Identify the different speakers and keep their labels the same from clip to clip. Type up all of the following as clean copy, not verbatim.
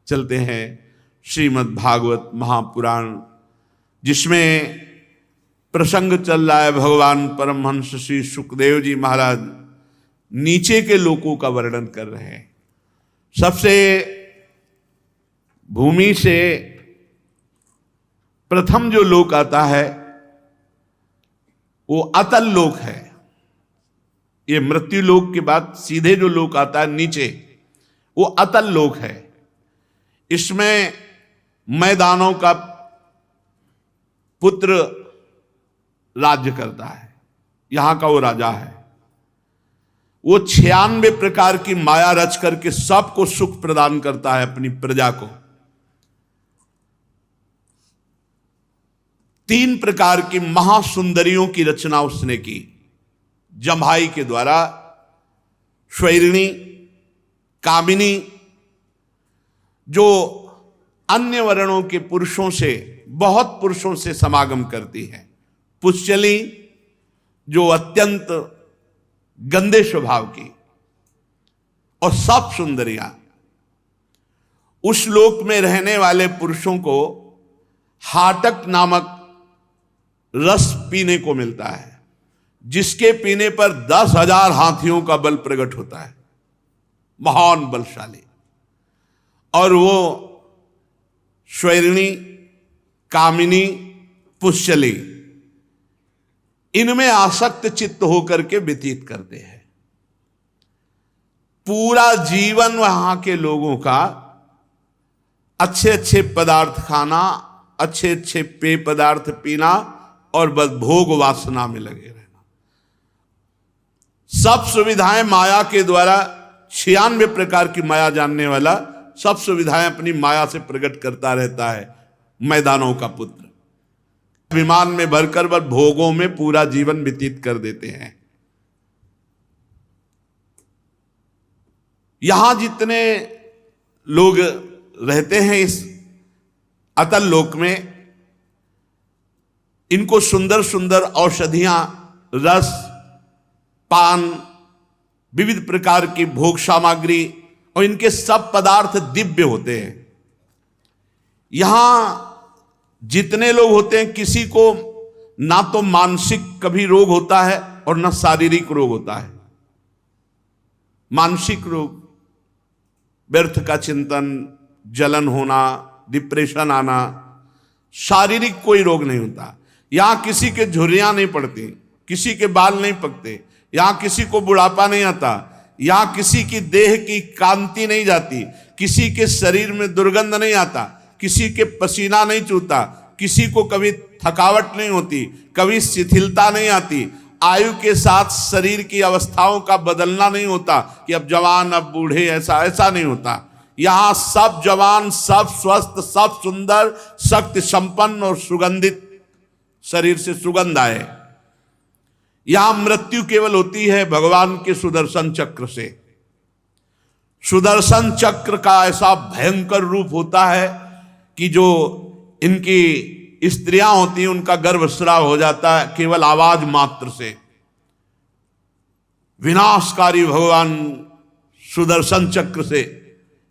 Speaker 1: चलते हैं श्रीमद् भागवत महापुराण, जिसमें प्रसंग चल रहा है भगवान परमहंस श्री सुखदेव जी महाराज नीचे के लोकों का वर्णन कर रहे हैं। सबसे भूमि से प्रथम जो लोक आता है वो अतल लोक है। ये मृत्यु लोक के बाद सीधे जो लोक आता है नीचे, वो अतल लोक है। इसमें मैदानों का पुत्र राज्य करता है, यहां का वो राजा है। वो 96 प्रकार की माया रच करके सबको सुख प्रदान करता है अपनी प्रजा को। 3 प्रकार की महासुंदरियों की रचना उसने की जम्भाई के द्वारा, स्वैरिणी, कामिनी, जो अन्य वर्णों के पुरुषों से, बहुत पुरुषों से समागम करती है, पुष्यली, जो अत्यंत गंदे स्वभाव की, और सब सुंदरियां। उस लोक में रहने वाले पुरुषों को हाटक नामक रस पीने को मिलता है, जिसके पीने पर 10,000 हाथियों का बल प्रकट होता है, महान बलशाली। और वो स्वैरिणी, कामिनी, पुष्यली, इनमें आसक्त चित्त होकर के व्यतीत करते हैं। पूरा जीवन वहां के लोगों का अच्छे अच्छे पदार्थ खाना, अच्छे अच्छे पेय पदार्थ पीना और बस भोग वासना में लगे रहना। सब सुविधाएं माया के द्वारा, 96 प्रकार की माया जानने वाला सब सुविधाएं अपनी माया से प्रकट करता रहता है मैदानों का पुत्र। विमान में भरकर वह भोगों में पूरा जीवन व्यतीत कर देते हैं। यहां जितने लोग रहते हैं इस अतल लोक में, इनको सुंदर सुंदर औषधियां, रस, पान, विविध प्रकार की भोग सामग्री, और इनके सब पदार्थ दिव्य होते हैं। यहां जितने लोग होते हैं, किसी को ना तो मानसिक कभी रोग होता है और ना शारीरिक रोग होता है। मानसिक रोग, व्यर्थ का चिंतन, जलन होना, डिप्रेशन आना, शारीरिक कोई रोग नहीं होता। यहां किसी के झुर्रियां नहीं पड़ती, किसी के बाल नहीं पकते, यहां किसी को बुढ़ापा नहीं आता, यहां किसी की देह की कांति नहीं जाती, किसी के शरीर में दुर्गंध नहीं आता, किसी के पसीना नहीं चूता, किसी को कभी थकावट नहीं होती, कभी शिथिलता नहीं आती। आयु के साथ शरीर की अवस्थाओं का बदलना नहीं होता कि अब जवान अब बूढ़े, ऐसा नहीं होता। यहां सब जवान, सब स्वस्थ, सब सुंदर, शक्ति संपन्न और सुगंधित शरीर से सुगंध आए। यहां मृत्यु केवल होती है भगवान के सुदर्शन चक्र से। सुदर्शन चक्र का ऐसा भयंकर रूप होता है कि जो इनकी स्त्रियां होती हैं उनका गर्भस्राव हो जाता है केवल आवाज मात्र से। विनाशकारी भगवान सुदर्शन चक्र से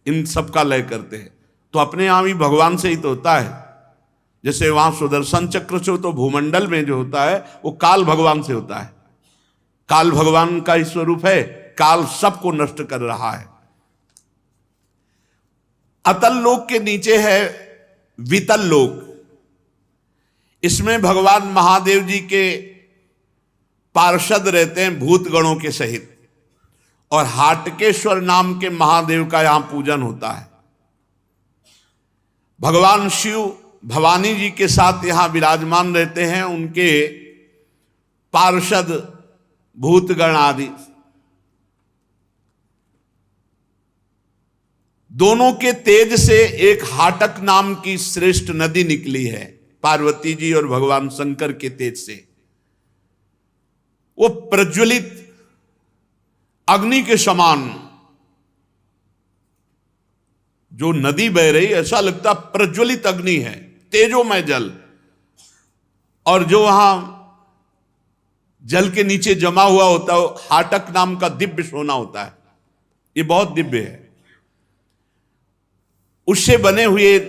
Speaker 1: इन सब का लय करते हैं। तो अपने यहां भी भगवान से ही तो होता है। जैसे वहां सुदर्शन चक्र से हो तो भूमंडल में जो होता है वो काल भगवान से होता है। काल भगवान का ही स्वरूप है, काल सबको नष्ट कर रहा है। अतल लोक के नीचे है वितल लोक। इसमें भगवान महादेव जी के पार्षद रहते हैं भूत गणों के सहित, और हाटकेश्वर नाम के महादेव का यहां पूजन होता है। भगवान शिव भवानी जी के साथ यहां विराजमान रहते हैं, उनके पार्षद भूतगण आदि। दोनों के तेज से एक हाटक नाम की श्रेष्ठ नदी निकली है, पार्वती जी और भगवान शंकर के तेज से। वो प्रज्वलित अग्नि के समान जो नदी बह रही, ऐसा लगता प्रज्वलित अग्नि है, तेजोमय जल। और जो वहां जल के नीचे जमा हुआ होता है हाटक नाम का दिव्य सोना होता है। ये बहुत दिव्य है। उससे बने हुए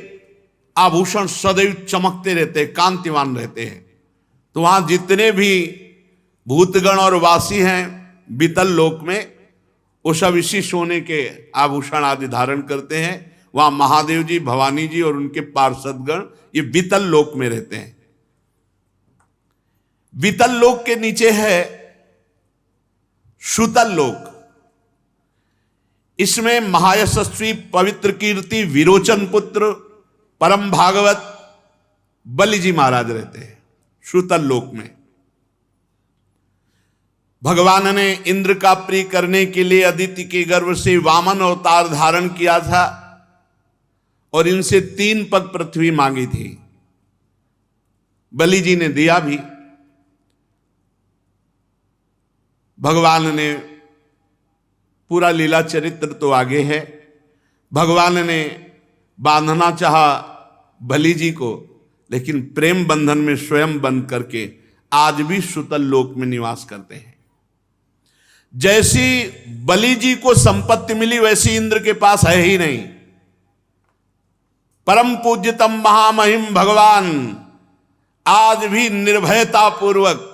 Speaker 1: आभूषण सदैव चमकते रहते हैं, कांतिवान रहते हैं। तो वहां जितने भी भूतगण और वासी हैं बीतल लोक में, वो सब इसी सोने के आभूषण आदि धारण करते हैं। वहां महादेव जी, भवानी जी और उनके पार्षदगण ये बीतल लोक में रहते हैं। बीतल लोक के नीचे है सुतल लोक। इसमें महायशस्वी पवित्र कीर्ति विरोचन पुत्र परम भागवत बलि जी महाराज रहते हैं सुतल लोक में। भगवान ने इंद्र का प्रिय करने के लिए अदिति के गर्भ से वामन अवतार धारण किया था और इनसे 3 पग पृथ्वी मांगी थी। बलि जी ने दिया भी। भगवान ने पूरा लीला चरित्र तो आगे है। भगवान ने बांधना चाहा बलि जी को, लेकिन प्रेम बंधन में स्वयं बंध करके आज भी सुतल लोक में निवास करते हैं। जैसी बलि जी को संपत्ति मिली वैसी इंद्र के पास है ही नहीं। परम पूज्यतम महामहिम भगवान आज भी निर्भयता पूर्वक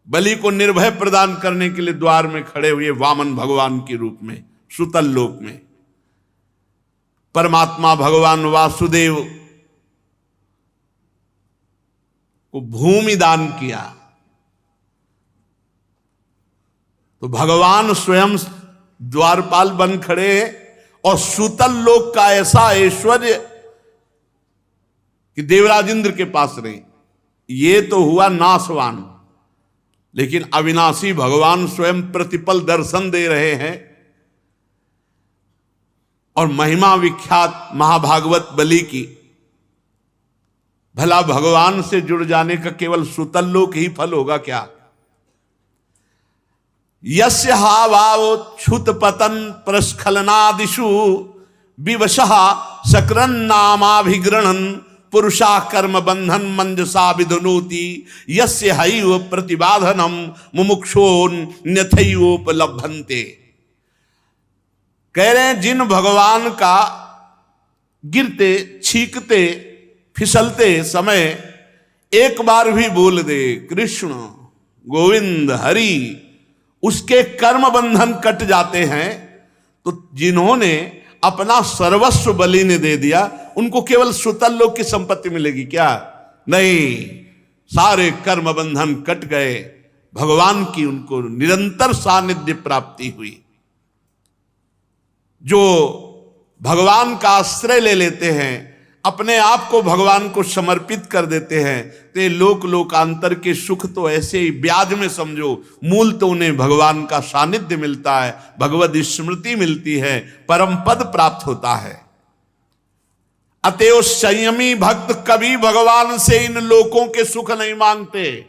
Speaker 1: बलि को निर्भय प्रदान करने के लिए द्वार में खड़े हुए वामन भगवान के रूप में सुतल लोक में। परमात्मा भगवान वासुदेव को भूमि दान किया तो भगवान स्वयं द्वारपाल बन खड़े और सुतल लोक का ऐसा ऐश्वर्य कि देवराज इंद्र के पास नहीं। ये तो हुआ नाशवान, लेकिन अविनाशी भगवान स्वयं प्रतिपल दर्शन दे रहे हैं। और महिमा विख्यात महाभागवत बलि की, भला भगवान से जुड़ जाने का केवल सुतल लोक ही फल होगा क्या? यस्य हावाव छुत पतन प्रस्खलनादिषु विवशः सकरन नामाभिग्रहण पुरुषा कर्म बंधन मंजसा विधुनोति यस्य हैव प्रतिबाधनम मुमुक्षोन्यथैवोपलभन्ते। कह रहे हैं जिन भगवान का गिरते छींकते फिसलते समय एक बार भी बोल दे कृष्ण गोविंद हरि, उसके कर्म बंधन कट जाते हैं। तो जिन्होंने अपना सर्वस्व बलि ने दे दिया उनको केवल सुतल लोक की संपत्ति मिलेगी क्या? नहीं, सारे कर्म बंधन कट गए, भगवान की उनको निरंतर सानिध्य प्राप्ति हुई। जो भगवान का आश्रय ले लेते हैं, अपने आप को भगवान को समर्पित कर देते हैं, तो लोक लोकांतर के सुख तो ऐसे ही ब्याज में समझो, मूल तो उन्हें भगवान का सानिध्य मिलता है, भगवद स्मृति मिलती है, परम पद प्राप्त होता है। अतएव संयमी भक्त कभी भगवान से इन लोकों के सुख नहीं मांगते।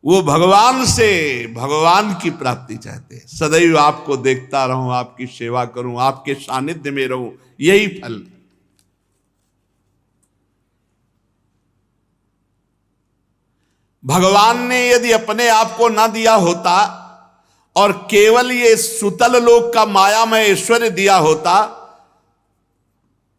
Speaker 1: वो भगवान से भगवान की प्राप्ति चाहते हैं। सदैव आपको देखता रहूं, आपकी सेवा करूं, आपके सानिध्य में रहूं, यही फल। भगवान ने यदि अपने आप को न दिया होता और केवल ये सुतल लोक का मायामय ऐश्वर्य दिया होता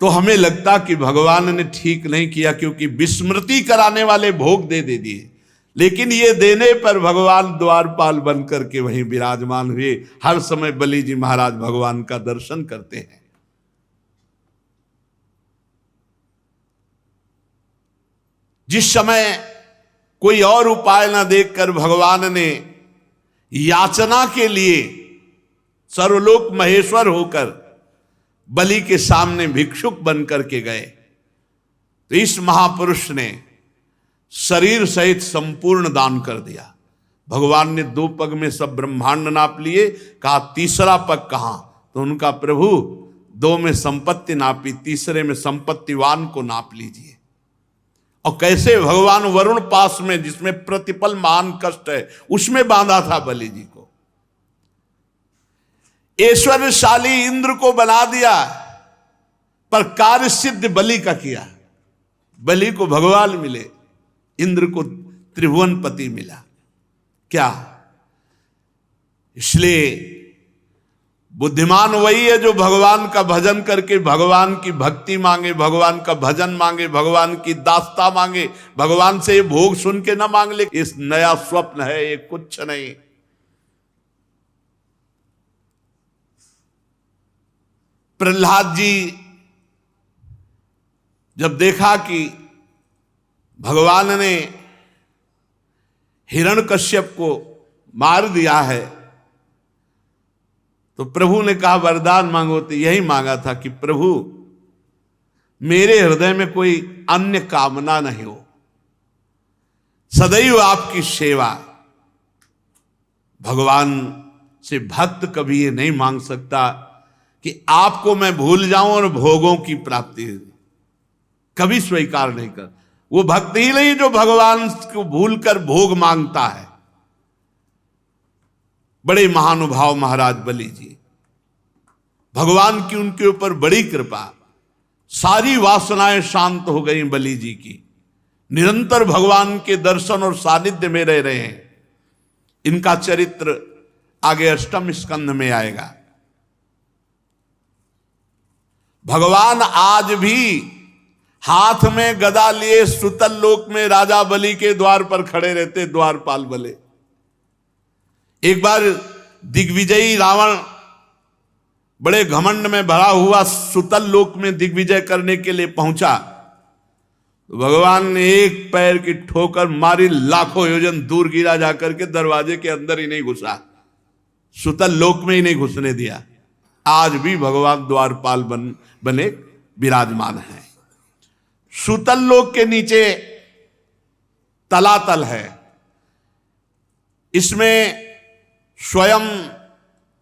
Speaker 1: तो हमें लगता कि भगवान ने ठीक नहीं किया, क्योंकि विस्मृति कराने वाले भोग दे दिए। लेकिन ये देने पर भगवान द्वारपाल बन करके वहीं विराजमान हुए। हर समय बलि जी महाराज भगवान का दर्शन करते हैं। जिस समय कोई और उपाय न देखकर भगवान ने याचना के लिए सर्वलोक महेश्वर होकर बलि के सामने भिक्षुक बन करके गए, तो इस महापुरुष ने शरीर सहित संपूर्ण दान कर दिया। भगवान ने 2 पग में सब ब्रह्मांड नाप लिए, कहा तीसरा पग कहां? तो उनका प्रभु 2 में संपत्ति नापी, तीसरे में संपत्तिवान को नाप लीजिए। और कैसे भगवान वरुण पास में, जिसमें प्रतिपल महान कष्ट है, उसमें बांधा था बलि जी को। ऐश्वर्यशाली इंद्र को बना दिया, पर कार्य सिद्ध बलि का किया। बलि को भगवान मिले, इंद्र को त्रिभुवनपति मिला। क्या? इसलिए बुद्धिमान वही है जो भगवान का भजन करके भगवान की भक्ति मांगे, भगवान का भजन मांगे, भगवान की दास्ता मांगे, भगवान से भोग सुन के ना मांग ले। इस नया स्वप्न है, ये कुछ नहीं। प्रहलाद जी जब देखा कि भगवान ने हिरण्यकश्यप को मार दिया है, तो प्रभु ने कहा वरदान मांगो। तो यही मांगा था कि प्रभु मेरे हृदय में कोई अन्य कामना नहीं हो, सदैव आपकी सेवा। भगवान से भक्त कभी ये नहीं मांग सकता कि आपको मैं भूल जाऊं और भोगों की प्राप्ति कभी स्वीकार नहीं कर। वो भक्त ही नहीं जो भगवान को भूलकर भोग मांगता है। बड़े महानुभाव महाराज बलि जी, भगवान की उनके ऊपर बड़ी कृपा, सारी वासनाएं शांत हो गई बलि जी की, निरंतर भगवान के दर्शन और सानिध्य में रह रहे हैं। इनका चरित्र आगे अष्टम स्कंध में आएगा। भगवान आज भी हाथ में गदा लिए सुतल लोक में राजा बलि के द्वार पर खड़े रहते, द्वारपाल बले। एक बार दिग्विजयी रावण बड़े घमंड में भरा हुआ सुतल लोक में दिग्विजय करने के लिए पहुंचा। भगवान ने एक पैर की ठोकर मारी, लाखों योजन दूर गिरा, जाकर के दरवाजे के अंदर ही नहीं घुसा, सुतल लोक में ही नहीं घुसने दिया। आज भी भगवान द्वारपाल बने विराजमान हैं। सुतल लोक के नीचे तलातल है, इसमें स्वयं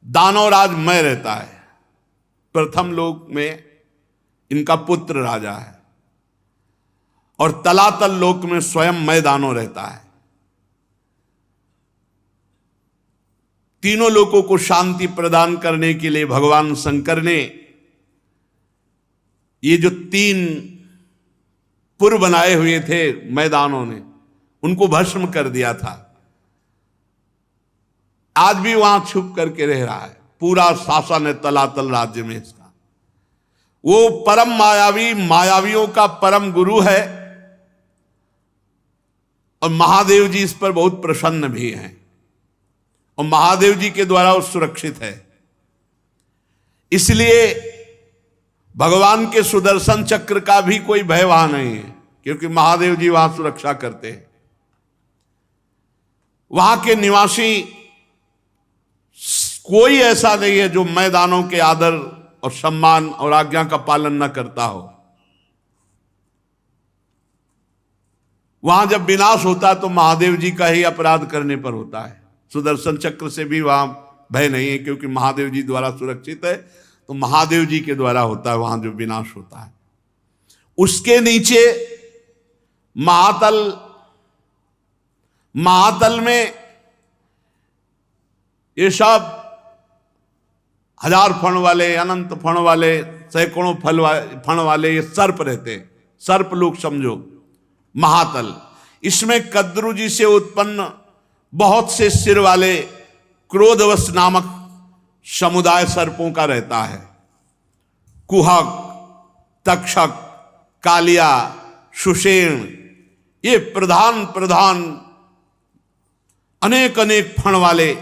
Speaker 1: दानवराज मय रहता है। प्रथम लोक में इनका पुत्र राजा है और तलातल लोक में स्वयं मय दानव रहता है। तीनों लोकों को शांति प्रदान करने के लिए भगवान शंकर ने ये जो 3 पुर बनाए हुए थे मैदानों ने, उनको भस्म कर दिया था। आज भी वहां छुप करके रह रहा है। पूरा शासन है तलातल राज्य में इसका। वो परम मायावी, मायावियों का परम गुरु है और महादेव जी इस पर बहुत प्रसन्न भी हैं और महादेव जी के द्वारा वो सुरक्षित है। इसलिए भगवान के सुदर्शन चक्र का भी कोई भय वहां नहीं है, क्योंकि महादेव जी वहां सुरक्षा करते हैं। वहां के निवासी कोई ऐसा नहीं है जो मैदानों के आदर और सम्मान और आज्ञा का पालन न करता हो। वहां जब विनाश होता है तो महादेव जी का ही अपराध करने पर होता है। सुदर्शन चक्र से भी वहां भय नहीं है, क्योंकि महादेव जी द्वारा सुरक्षित है। तो महादेव जी के द्वारा होता है वहां जो विनाश होता है। उसके नीचे महातल में ये सब 1000 फण वाले, अनंत फण वाले, सैकड़ों फण वाले ये सर्प रहते हैं। सर्प लोग समझो महातल। इसमें कद्रु जी से उत्पन्न बहुत से सिर वाले क्रोधवश नामक समुदाय सर्पों का रहता है। कुहक, तक्षक, कालिया, सुषेण, ये प्रधान अनेक फण वाले।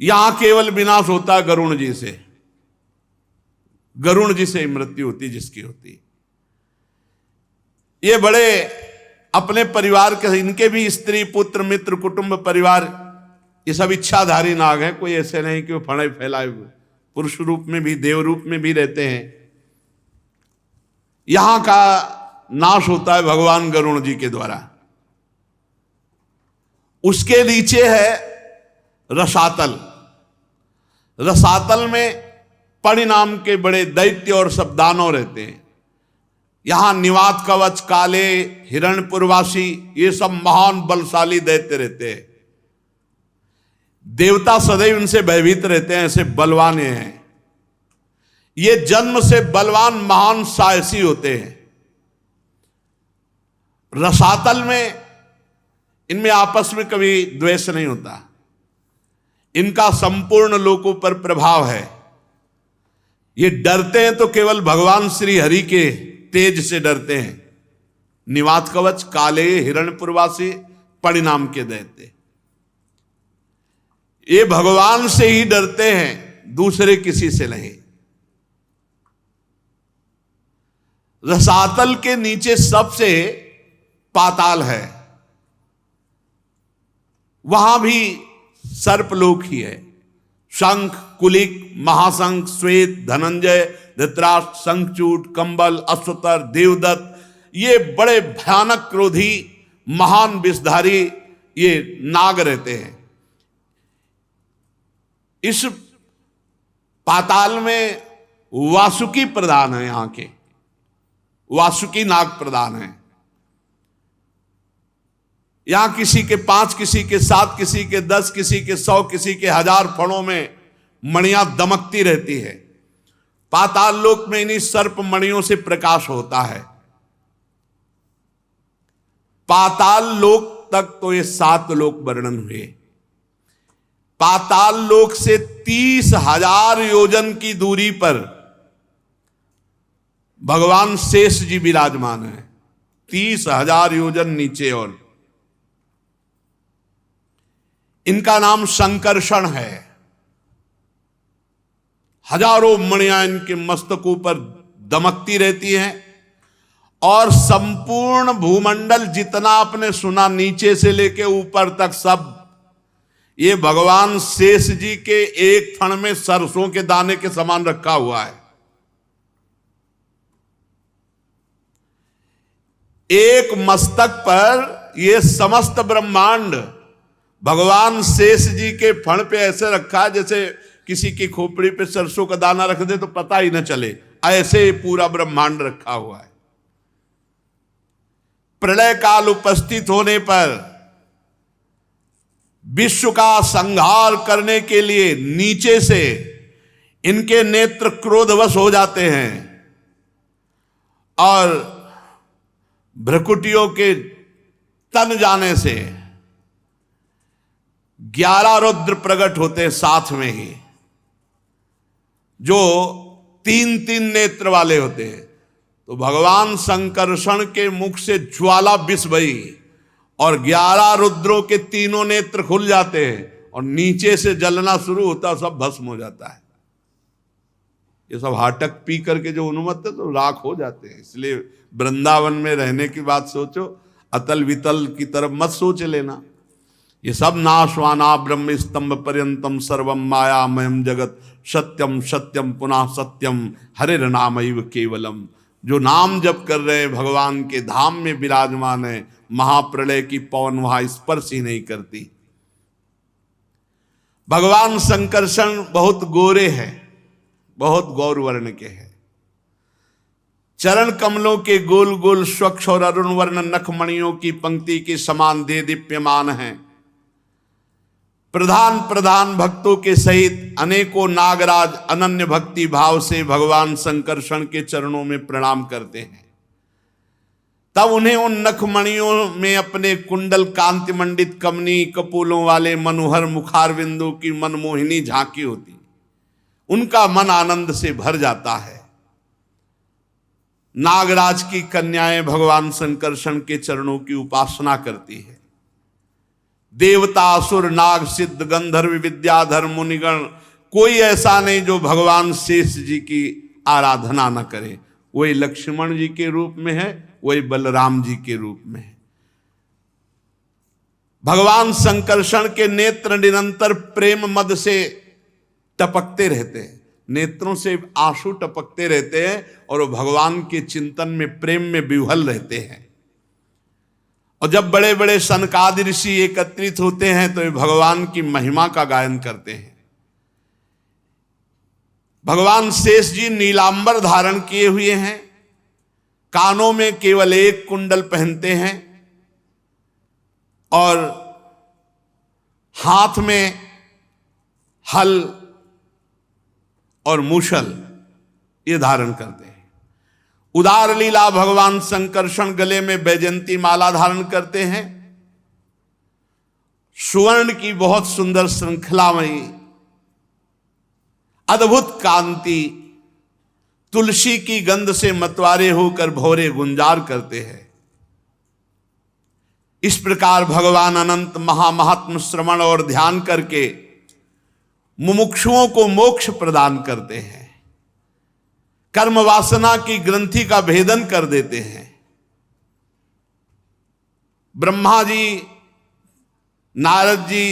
Speaker 1: यहां केवल विनाश होता है गरुण जी से। गरुण जी से मृत्यु होती जिसकी होती। ये बड़े अपने परिवार के, इनके भी स्त्री पुत्र मित्र कुटुंब परिवार ये सब इच्छाधारी नाग हैं। कोई ऐसे नहीं कि वो फणे फैलाए हुए, पुरुष रूप में भी देव रूप में भी रहते हैं। यहां का नाश होता है भगवान गरुण जी के द्वारा। उसके नीचे है रसातल। रसातल में परिणाम के बड़े दैत्य और सब दानव रहते हैं। यहां निवात कवच, काले, हिरण्यपुरवासी, ये सब महान बलशाली दैत्य रहते हैं। देवता सदैव इनसे भयभीत रहते हैं, ऐसे बलवान हैं। ये जन्म से बलवान महान साहसी होते हैं। रसातल में इनमें आपस में कभी द्वेष नहीं होता। इनका संपूर्ण लोकों पर प्रभाव है। ये डरते हैं तो केवल भगवान श्री हरि के तेज से डरते हैं। निवात कवच काले हिरण्यपुरवासी परिणाम के दैत्य, ये भगवान से ही डरते हैं, दूसरे किसी से नहीं। रसातल के नीचे सबसे पाताल है, वहां भी सर्पलोक ही है। शंख, कुलिक, महाशंख, श्वेत, धनंजय, धृतराष्ट्र, शंखचूड, कंबल, अश्वतर, देवदत्त, ये बड़े भयानक क्रोधी महान विषधारी ये नाग रहते हैं। इस पाताल में वासुकी प्रधान है, यहां के वासुकी नाग प्रधान है। यहां किसी के 5, किसी के 7, किसी के 10, किसी के 100, किसी के 1000 फणों में मणियां दमकती रहती है। पाताल लोक में इन्हीं सर्प मणियों से प्रकाश होता है। पाताल लोक तक तो ये 7 लोक वर्णन हुए। पाताल लोक से 30,000 योजन की दूरी पर भगवान शेष जी विराजमान है। 30,000 योजन नीचे। और इनका नाम संकर्षण है। हजारों मणियां इनके मस्तकों पर दमकती रहती हैं और संपूर्ण भूमंडल जितना आपने सुना नीचे से लेके ऊपर तक सब ये भगवान शेष जी के एक फण में सरसों के दाने के समान रखा हुआ है। एक मस्तक पर ये समस्त ब्रह्मांड भगवान शेष जी के फण पे ऐसे रखा है जैसे किसी की खोपड़ी पे सरसों का दाना रख दे तो पता ही न चले, ऐसे पूरा ब्रह्मांड रखा हुआ है। प्रलय काल उपस्थित होने पर विश्व का संहार करने के लिए नीचे से इनके नेत्र क्रोधवश हो जाते हैं और भ्रकुटियों के तन जाने से 11 रुद्र प्रकट होते हैं साथ में ही, जो 3-3 नेत्र वाले होते हैं। तो भगवान संकर्षण के मुख से ज्वाला विष भई और 11 रुद्रों के तीनों नेत्र खुल जाते हैं और नीचे से जलना शुरू होता, सब भस्म हो जाता है। ये सब हाटक पी करके जो उन्मत्त है तो राख हो जाते हैं। इसलिए वृंदावन में रहने की बात सोचो, अतल वितल की तरफ मत सोच लेना। ये सब नाशवाना ब्रह्म स्तंभ पर्यंतम सर्वम मायामयम जगत सत्यम सत्यम पुनः सत्यम हरिर नामैव केवलम। जो नाम जप कर रहे हैं भगवान के धाम में विराजमान है, महाप्रलय की पवन वहां स्पर्श ही नहीं करती। भगवान संकर्षण बहुत गोरे हैं, बहुत गौर वर्ण के हैं। चरण कमलों के गोल गोल स्वच्छ और अरुण वर्ण नखमणियों की पंक्ति के समान दे दीप्यमान हैं। प्रधान प्रधान भक्तों के सहित अनेकों नागराज अनन्य भक्ति भाव से भगवान संकर्षण के चरणों में प्रणाम करते हैं। तब उन्हें उन नखमणियों में अपने कुंडल कांति मंडित कमनी कपोलों वाले मनोहर मुखारविंदों की मनमोहिनी झांकी होती, उनका मन आनंद से भर जाता है। नागराज की कन्याएं भगवान संकर्षण के चरणों की उपासना करती है। देवता असुर नाग सिद्ध गंधर्व विद्याधर मुनिगण कोई ऐसा नहीं जो भगवान शेष जी की आराधना न करे। वही लक्ष्मण जी के रूप में है, वही बलराम जी के रूप में है। भगवान संकर्षण के नेत्र निरंतर प्रेम मद से टपकते रहते हैं, नेत्रों से आंसू टपकते रहते हैं और वो भगवान के चिंतन में प्रेम में विह्वल रहते हैं। और जब बड़े बड़े सनकादि ऋषि एकत्रित होते हैं तो वे भगवान की महिमा का गायन करते हैं। भगवान शेष जी नीलांबर धारण किए हुए हैं, कानों में केवल एक कुंडल पहनते हैं और हाथ में हल और मूषल ये धारण करते हैं। उदार लीला भगवान संकर्षण गले में बैजंती माला धारण करते हैं। सुवर्ण की बहुत सुंदर श्रृंखलामयी अद्भुत कांति, तुलसी की गंध से मतवारे होकर भौरे गुंजार करते हैं। इस प्रकार भगवान अनंत महामहात्म श्रवण और ध्यान करके मुमुक्षुओं को मोक्ष प्रदान करते हैं, कर्म वासना की ग्रंथि का भेदन कर देते हैं। ब्रह्मा जी, नारद जी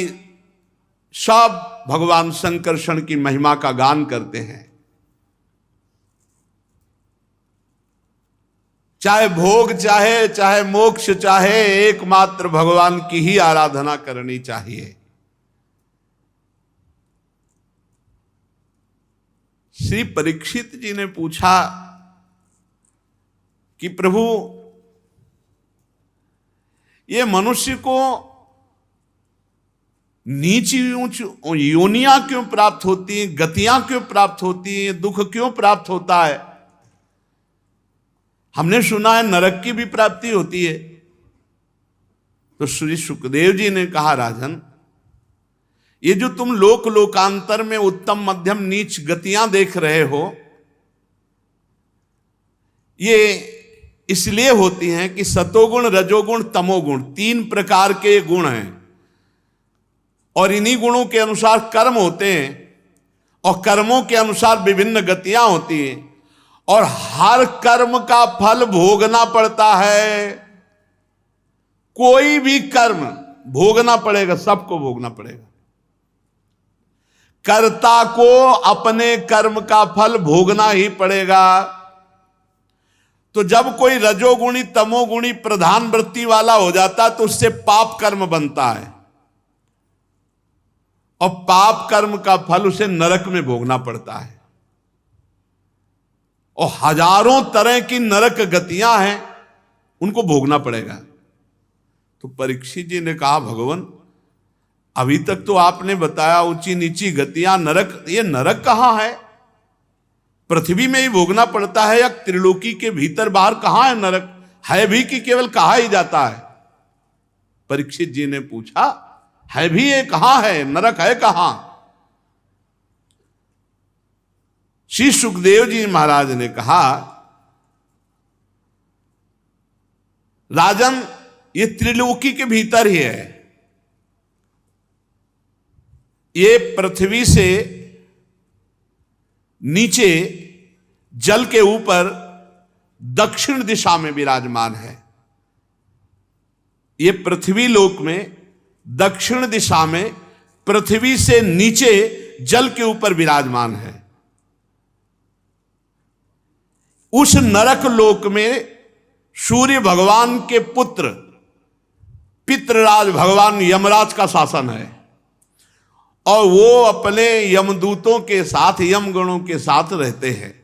Speaker 1: सब भगवान संकर्षण की महिमा का गान करते हैं। चाहे भोग चाहे मोक्ष चाहे, एकमात्र भगवान की ही आराधना करनी चाहिए। श्री परीक्षित जी ने पूछा कि प्रभु, ये मनुष्य को नीची ऊंच योनियां क्यों प्राप्त होती हैं, गतियां क्यों प्राप्त होती हैं, दुख क्यों प्राप्त होता है? हमने सुना है नरक की भी प्राप्ति होती है। तो श्री सुखदेव जी ने कहा, राजन, ये जो तुम लोक लोकांतर में उत्तम मध्यम नीच गतियां देख रहे हो, ये इसलिए होती हैं कि सतोगुण, रजोगुण, तमोगुण 3 प्रकार के गुण हैं, और इन्हीं गुणों के अनुसार कर्म होते हैं, और कर्मों के अनुसार विभिन्न गतियां होती हैं, और हर कर्म का फल भोगना पड़ता है। कोई भी कर्म भोगना पड़ेगा, सबको भोगना पड़ेगा। कर्ता को अपने कर्म का फल भोगना ही पड़ेगा। तो जब कोई रजोगुणी तमोगुणी प्रधान वृत्ति वाला हो जाता है तो उससे पाप कर्म बनता है, और पाप कर्म का फल उसे नरक में भोगना पड़ता है। और हजारों तरह की नरक गतियां हैं, उनको भोगना पड़ेगा। तो परीक्षित जी ने कहा, भगवान, अभी तक तो आपने बताया ऊंची नीची गतियां, नरक, ये नरक कहां है? पृथ्वी में ही भोगना पड़ता है या त्रिलोकी के भीतर बाहर कहां है नरक? है भी कि केवल कहा ही जाता है? परीक्षित जी ने पूछा, है भी ये कहां है, नरक है कहां? श्री सुखदेव जी महाराज ने कहा, राजन, ये त्रिलोकी के भीतर ही है। ये पृथ्वी से नीचे जल के ऊपर दक्षिण दिशा में विराजमान है। ये पृथ्वी लोक में दक्षिण दिशा में पृथ्वी से नीचे जल के ऊपर विराजमान है। उस नरक लोक में सूर्य भगवान के पुत्र पितृराज भगवान यमराज का शासन है, और वो अपने यमदूतों के साथ, यमगणों के साथ रहते हैं।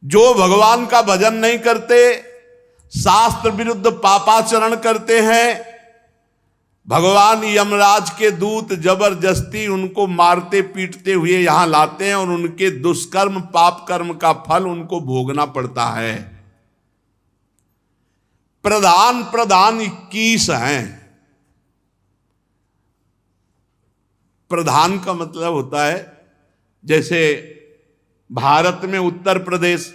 Speaker 1: जो भगवान का भजन नहीं करते, शास्त्र विरुद्ध पापाचरण करते हैं, भगवान यमराज के दूत जबरदस्ती उनको मारते पीटते हुए यहां लाते हैं, और उनके दुष्कर्म पाप कर्म का फल उनको भोगना पड़ता है। प्रधान 21 हैं। प्रधान का मतलब होता है, जैसे भारत में उत्तर प्रदेश,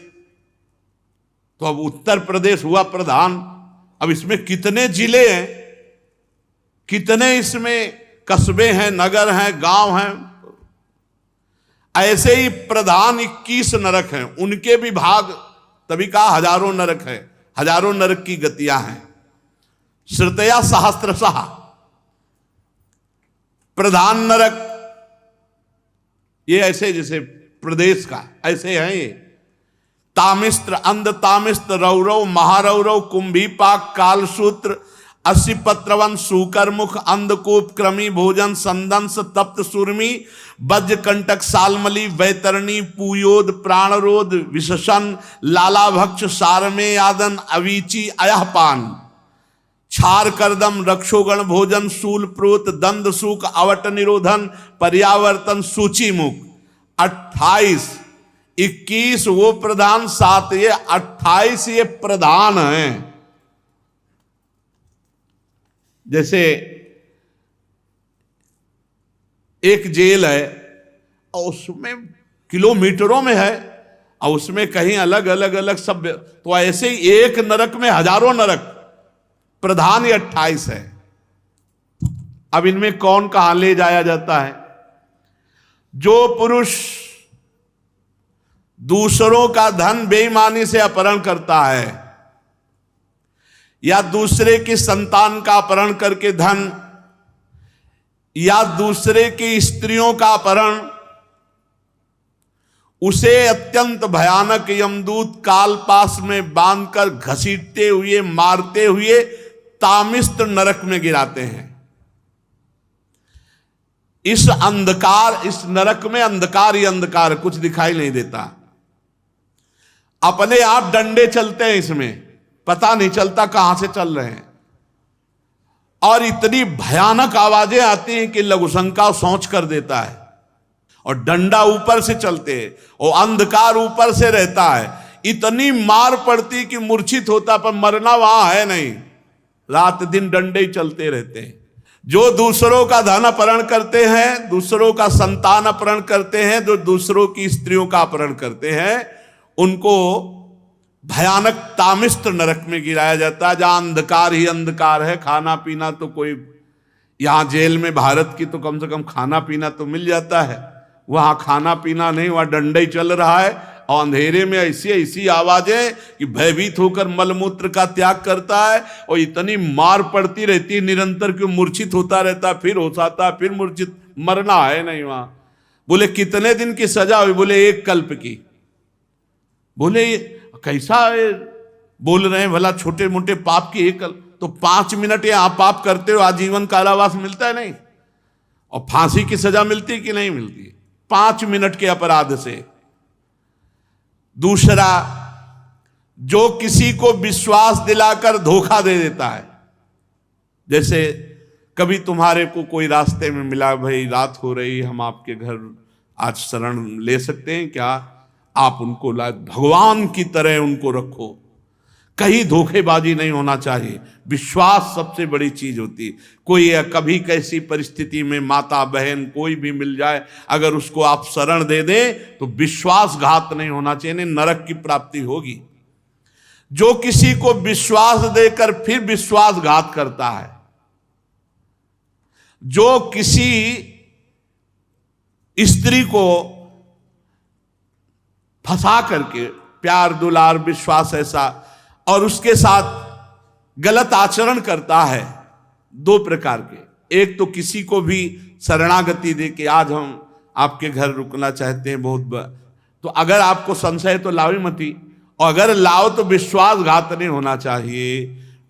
Speaker 1: तो अब उत्तर प्रदेश हुआ प्रधान। अब इसमें कितने जिले हैं, कितने इसमें कस्बे हैं, नगर हैं, गांव हैं। ऐसे ही प्रधान 21 नरक हैं, उनके भी भाग, तभी कहा हजारों नरक है, हजारों नरक की गतियां हैं। श्रुतया सहस्त्रशः प्रधान नरक, ये ऐसे जैसे प्रदेश का ऐसे हैं ये। तामिस्त्र, अंध तामिस्त्र, रौरव, महारौरव, कुंभीपाक, कालसूत्र, 80 पत्रवन, सूकरमुख, अंधकूप, क्रमी भोजन, संदंस, तप्त सुरमी, वज्र कंटक, सालमली, वैतरणी, पूयोद, प्राणरोध, विशसन, लालाभक्ष, सारमे यादन, अवीची, अयहपान, क्षार करदम, रक्षोगण भोजन, शूल प्रोत, दंद सूक, अवट निरोधन, पर्यावर्तन, सूचीमुख। 28, 21 वो प्रधान, 7 ये, 28 ये प्रधान हैं। जैसे एक जेल है और उसमें किलोमीटरों में है और उसमें कहीं अलग अलग अलग सब, तो ऐसे ही एक नरक में हजारों नरक, प्रधान ही 28 है। अब इनमें कौन कहां ले जाया जाता है? जो पुरुष दूसरों का धन बेईमानी से अपहरण करता है या दूसरे की संतान का अपहरण करके धन, या दूसरे की स्त्रियों का अपहरण, उसे अत्यंत भयानक यमदूत कालपास में बांधकर घसीटते हुए मारते हुए तामिस्त नरक में गिराते हैं। इस अंधकार, इस नरक में अंधकार ही अंधकार, कुछ दिखाई नहीं देता। अपने आप डंडे चलते हैं, इसमें पता नहीं चलता कहां से चल रहे हैं, और इतनी भयानक आवाजें आती हैं कि लघुशंका सोच कर देता है। और डंडा ऊपर से चलते हैं और अंधकार ऊपर से रहता है, इतनी मार पड़ती कि मूर्छित होता, पर मरना वहां है नहीं, रात दिन डंडे ही चलते रहते हैं। जो दूसरों का धन अपहरण करते हैं, दूसरों का संतान अपहरण करते हैं, जो दूसरों की स्त्रियों का अपहरण करते हैं, उनको भयानक तामिस्त नरक में गिराया जाता है, जहां अंधकार ही अंधकार है। खाना पीना तो कोई, यहां जेल में भारत की तो कम से कम खाना पीना तो मिल जाता है, वहां खाना पीना नहीं, वहां डंडा ही चल रहा है। और अंधेरे में ऐसी ऐसी आवाजें कि भयभीत होकर मलमूत्र का त्याग करता है, और इतनी मार पड़ती रहती है निरंतर कि मूर्छित होता रहता है, फिर होश आता है, फिर मूर्छित, मरना है नहीं वहां। बोले कितने दिन की सजा हुई? बोले 1 कल्प की। बोले कैसा बोल रहे हैं भला, छोटे मोटे पाप की 1 कल्प? तो 5 मिनट यहां पाप करते हो आजीवन कारावास मिलता है नहीं, और फांसी की सजा मिलती कि नहीं मिलती? 5 मिनट के अपराध से। दूसरा, जो किसी को विश्वास दिलाकर धोखा दे देता है, जैसे कभी तुम्हारे को कोई रास्ते में मिला, भाई रात हो रही, हम आपके घर आज शरण ले सकते हैं क्या? आप उनको भगवान की तरह उनको रखो, कहीं धोखेबाजी नहीं होना चाहिए। विश्वास सबसे बड़ी चीज होती है। कोई कभी कैसी परिस्थिति में माता बहन कोई भी मिल जाए, अगर उसको आप शरण दे दें तो विश्वासघात नहीं होना चाहिए, नरक की प्राप्ति होगी। जो किसी को विश्वास देकर फिर विश्वासघात करता है, जो किसी स्त्री को फंसा करके प्यार दुलार विश्वास ऐसा, और उसके साथ गलत आचरण करता है, 2 प्रकार के। एक तो किसी को भी शरणागति दे के आज हम आपके घर रुकना चाहते हैं, तो अगर आपको संशय तो लाओ ही मती, और अगर लाओ तो विश्वासघात नहीं होना चाहिए।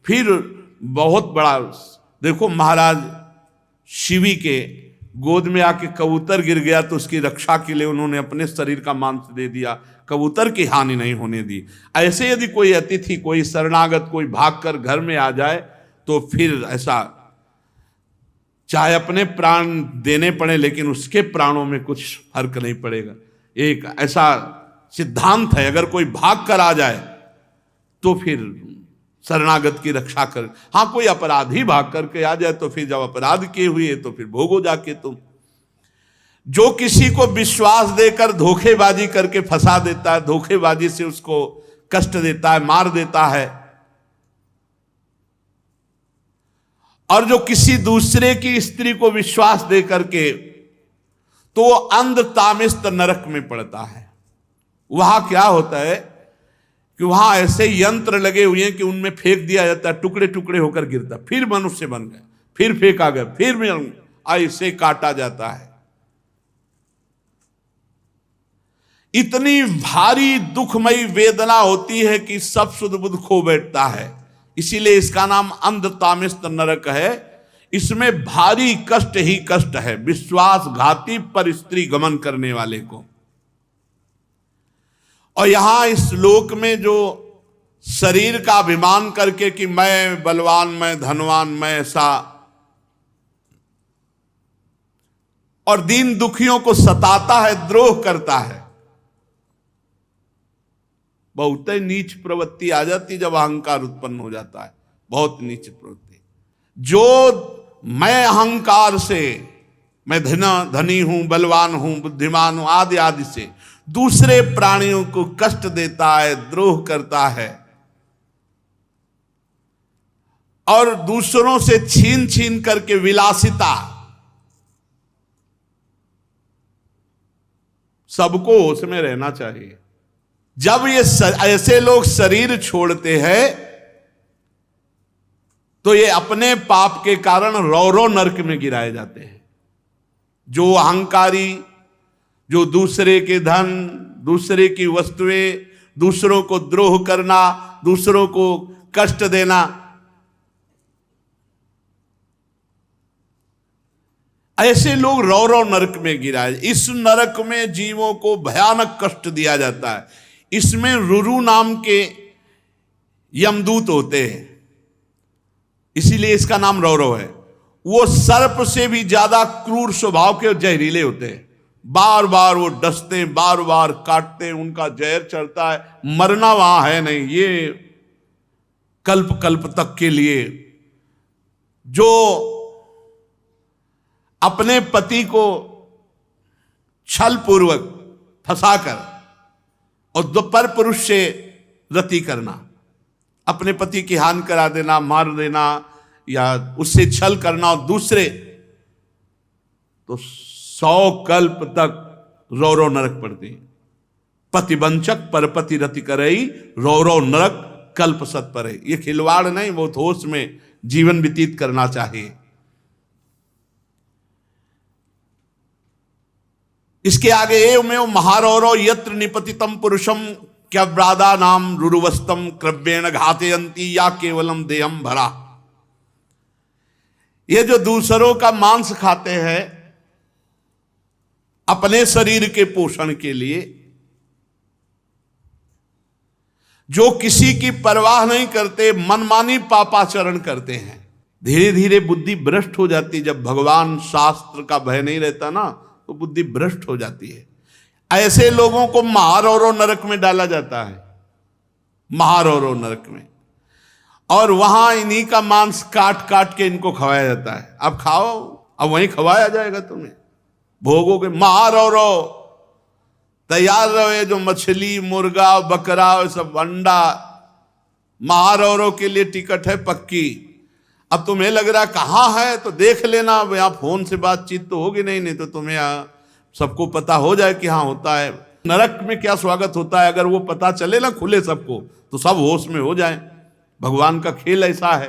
Speaker 1: फिर बहुत बड़ा, देखो महाराज शिवी के गोद में आके कबूतर गिर गया तो उसकी रक्षा के लिए उन्होंने अपने शरीर का मांस दे दिया, कबूतर की हानि नहीं होने दी। ऐसे यदि कोई अतिथि, कोई शरणागत, कोई भागकर घर में आ जाए तो फिर ऐसा, चाहे अपने प्राण देने पड़े लेकिन उसके प्राणों में कुछ फर्क नहीं पड़ेगा। एक ऐसा सिद्धांत है, अगर कोई भाग कर आ जाए तो फिर शरणागत की रक्षा कर। हाँ, कोई अपराधी भाग करके आ जाए तो फिर जब अपराध किए हुए तो फिर भोगो जाके तुम। जो किसी को विश्वास देकर धोखेबाजी करके फंसा देता है, धोखेबाजी से उसको कष्ट देता है, मार देता है, और जो किसी दूसरे की स्त्री को विश्वास दे करके, तो वो अंध तामिस्त नरक में पड़ता है। वहां क्या होता है कि वहां ऐसे यंत्र लगे हुए हैं कि उनमें फेंक दिया जाता है, टुकड़े टुकड़े होकर गिरता, फिर मनुष्य बन गए, फिर फेंका गया, फिर ऐसे काटा जाता है। इतनी भारी दुखमयी वेदना होती है कि सब सुध बुध खो बैठता है। इसीलिए इसका नाम अंध तामिस्त नरक है। इसमें भारी कष्ट ही कष्ट है विश्वासघाती पर स्त्री गमन करने वाले को। और यहां इस लोक में जो शरीर का अभिमान करके कि मैं बलवान, मैं धनवान, मैं ऐसा, और दीन दुखियों को सताता है, द्रोह करता है, बहुत ही नीच प्रवृत्ति आ जाती जब अहंकार उत्पन्न हो जाता है, बहुत नीच प्रवृत्ति। जो मैं अहंकार से मैं धनी हूं, बलवान हूं, बुद्धिमान हूं, आदि आदि से दूसरे प्राणियों को कष्ट देता है, द्रोह करता है और दूसरों से छीन छीन करके विलासिता, सबको होश में रहना चाहिए। जब ये ऐसे लोग शरीर छोड़ते हैं तो ये अपने पाप के कारण रौरव नरक में गिराए जाते हैं। जो अहंकारी, जो दूसरे के धन, दूसरे की वस्तुएं, दूसरों को द्रोह करना, दूसरों को कष्ट देना, ऐसे लोग रौरव नरक में गिराए। इस नरक में जीवों को भयानक कष्ट दिया जाता है। इसमें रुरु नाम के यमदूत होते हैं, इसीलिए इसका नाम रौरव है। वो सर्प से भी ज्यादा क्रूर स्वभाव के जहरीले होते हैं। बार बार वो डसते, बार बार काटते, उनका जहर चढ़ता है। मरना वहां है नहीं, ये कल्प कल्प तक के लिए। जो अपने पति को छल पूर्वक फंसाकर और दोपर पुरुष से रति करना, अपने पति की हानि करा देना, मार देना या उससे छल करना, और दूसरे तो 100 कल्प तक रौरव नरक पड़ते हैं। पतिवंचक परपति रति करई, रौरव नरक कल्प सत पर है। ये खिलवाड़ नहीं, बहुत होश में जीवन व्यतीत करना चाहिए। इसके आगे एवमेव महारौरव यत्र निपतितम पुरुषम क्यव्रादा नाम रुरुवस्तम क्रव्येण घातयंती या केवलम देहम भरा। ये जो दूसरों का मांस खाते हैं अपने शरीर के पोषण के लिए, जो किसी की परवाह नहीं करते, मनमानी पापाचरण करते हैं, धीरे धीरे बुद्धि भ्रष्ट हो जाती है। जब भगवान शास्त्र का भय नहीं रहता ना, तो बुद्धि भ्रष्ट हो जाती है। ऐसे लोगों को महारौरव नरक में डाला जाता है, महारौरव नरक में, और वहां इन्हीं का मांस काट काट के इनको खवाया जाता है। अब खाओ, अब वहीं खवाया जाएगा तुम्हें, भोगोगे। महारौरव तैयार रहे, जो मछली, मुर्गा, बकरा, सब अंडा, महारौरव के लिए टिकट है पक्की। अब तुम्हें लग रहा कहां है तो देख लेना, यहां फोन से बातचीत तो होगी नहीं तो तुम्हें सबको पता हो जाए कि हाँ होता है। नरक में क्या स्वागत होता है, अगर वो पता चले ना खुले सबको, तो सब होश में हो जाए। भगवान का खेल ऐसा है।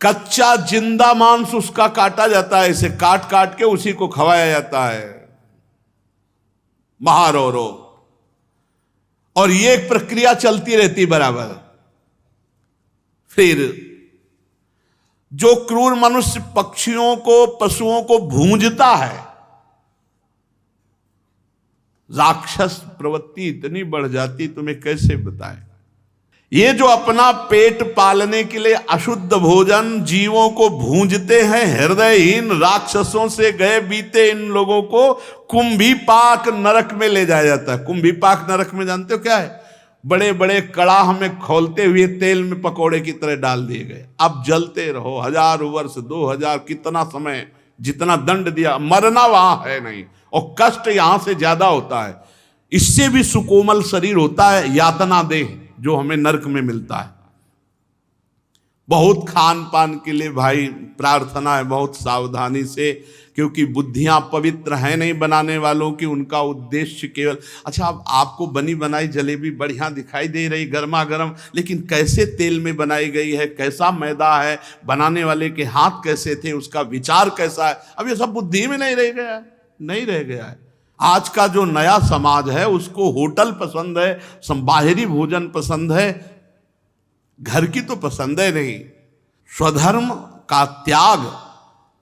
Speaker 1: कच्चा जिंदा मांस उसका काटा जाता है, इसे काट काट के उसी को खवाया जाता है, महारौरव। और ये एक प्रक्रिया चलती रहती बराबर। फिर जो क्रूर मनुष्य पक्षियों को, पशुओं को भूंजता है, राक्षस प्रवृत्ति इतनी बढ़ जाती, तुम्हें कैसे बताएं। ये जो अपना पेट पालने के लिए अशुद्ध भोजन जीवों को भूंजते हैं, हृदयहीन राक्षसों से गए बीते इन लोगों को कुंभीपाक नरक में ले जाया जाता है। कुंभीपाक नरक में जानते हो क्या है? बड़े बड़े कड़ाह में खौलते हुए तेल में पकोड़े की तरह डाल दिए गए। अब जलते रहो 1000 वर्ष, 2000, कितना समय, जितना दंड दिया, मरना वहां है नहीं, और कष्ट यहां से ज्यादा होता है। इससे भी सुकोमल शरीर होता है यातना देह, जो हमें नरक में मिलता है। बहुत खान पान के लिए भाई प्रार्थना है, बहुत सावधानी से, क्योंकि बुद्धियां पवित्र हैं नहीं बनाने वालों की। उनका उद्देश्य केवल, अच्छा अब आपको बनी बनाई जलेबी बढ़िया दिखाई दे रही गर्मा गर्म, लेकिन कैसे तेल में बनाई गई है, कैसा मैदा है, बनाने वाले के हाथ कैसे थे, उसका विचार कैसा है, अब ये सब बुद्धि में नहीं रह गया है, नहीं रह गया है। आज का जो नया समाज है उसको होटल पसंद है, बाहरी भोजन पसंद है, घर की तो पसंद है नहीं। स्वधर्म का त्याग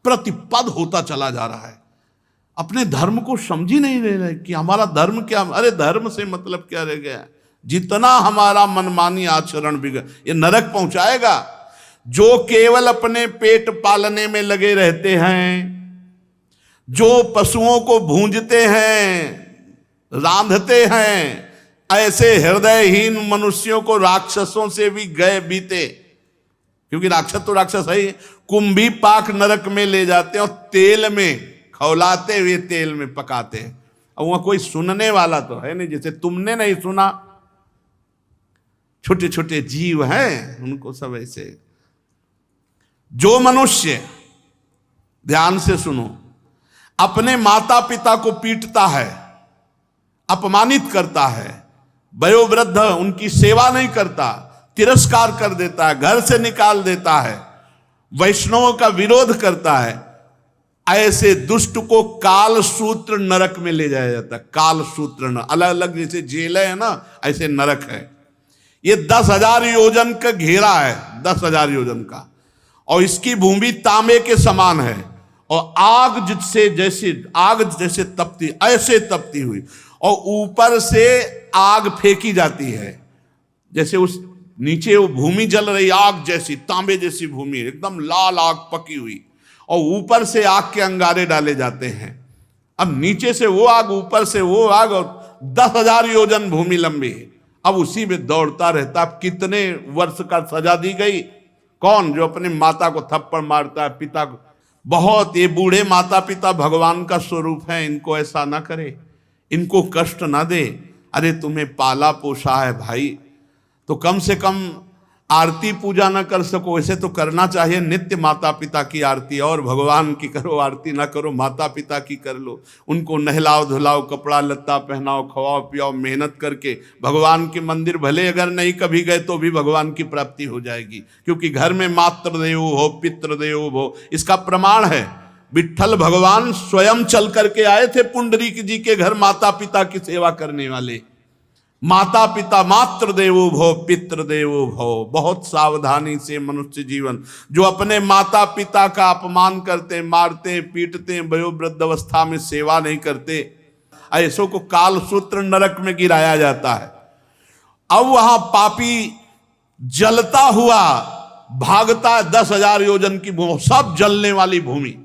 Speaker 1: प्रतिपद होता चला जा रहा है। अपने धर्म को समझ ही नहीं रहे कि हमारा धर्म क्या। अरे धर्म से मतलब क्या रह गया? जितना हमारा मनमानी आचरण बिगड़, ये नरक पहुंचाएगा। जो केवल अपने पेट पालने में लगे रहते हैं, जो पशुओं को भूंजते हैं, रांधते हैं, ऐसे हृदयहीन मनुष्यों को राक्षसों से भी गए बीते क्योंकि राक्षस तो राक्षस है ही। कुंभी पाक नरक में ले जाते हैं और तेल में खौलाते हुए तेल में पकाते हैं। अब वहां कोई सुनने वाला तो है नहीं, जैसे तुमने नहीं सुना, छोटे छोटे जीव हैं उनको सब ऐसे। जो मनुष्य, ध्यान से सुनो, अपने माता पिता को पीटता है, अपमानित करता है, वयोवृद्ध उनकी सेवा नहीं करता, तिरस्कार कर देता है, घर से निकाल देता है, वैष्णवों का विरोध करता है, ऐसे दुष्ट को काल सूत्र नरक में ले जाया जाता है। काल सूत्र, अलग अलग जैसे जेलें है ना, ऐसे नरक है। ये 10,000 योजन का घेरा है, 10,000 योजन का, और इसकी भूमि तांबे के समान है, और आग जैसे तपती, ऐसे तपती हुई, और ऊपर से आग फेंकी जाती है, जैसे उस नीचे वो भूमि जल रही, आग जैसी, तांबे जैसी भूमि, एकदम लाल आग पकी हुई, और ऊपर से आग के अंगारे डाले जाते हैं। अब नीचे से वो आग, ऊपर से वो आग, और 10,000 योजन भूमि लंबी है। अब उसी में दौड़ता रहता। अब कितने वर्ष का सजा दी गई? कौन? जो अपने माता को थप्पड़ मारता है, पिता को। बहुत ये बूढ़े माता पिता भगवान का स्वरूप है, इनको ऐसा ना करे, इनको कष्ट ना दे। अरे तुम्हें पाला पोसा है भाई, तो कम से कम आरती पूजा ना कर सको, ऐसे तो करना चाहिए। नित्य माता पिता की आरती, और भगवान की करो, आरती ना करो, माता पिता की कर लो। उनको नहलाओ धुलाओ, कपड़ा लत्ता पहनाओ, खवाओ पियाओ, मेहनत करके भगवान के मंदिर भले अगर नहीं कभी गए तो भी भगवान की प्राप्ति हो जाएगी। क्योंकि घर में मातृदेवो भव पितृदेवो भव, इसका प्रमाण है। विट्ठल भगवान स्वयं चल करके आए थे पुंडरीक जी के घर, माता पिता की सेवा करने वाले। माता पिता मातृदेवो भव पितृदेवो भव। बहुत सावधानी से मनुष्य जीवन, जो अपने माता पिता का अपमान करते, मारते, पीटते, वयोवृद्ध अवस्था में सेवा नहीं करते, ऐसों को काल सूत्र नरक में गिराया जाता है। अब वहां पापी जलता हुआ भागता है 10,000 योजन की भूमि, सब जलने वाली भूमि।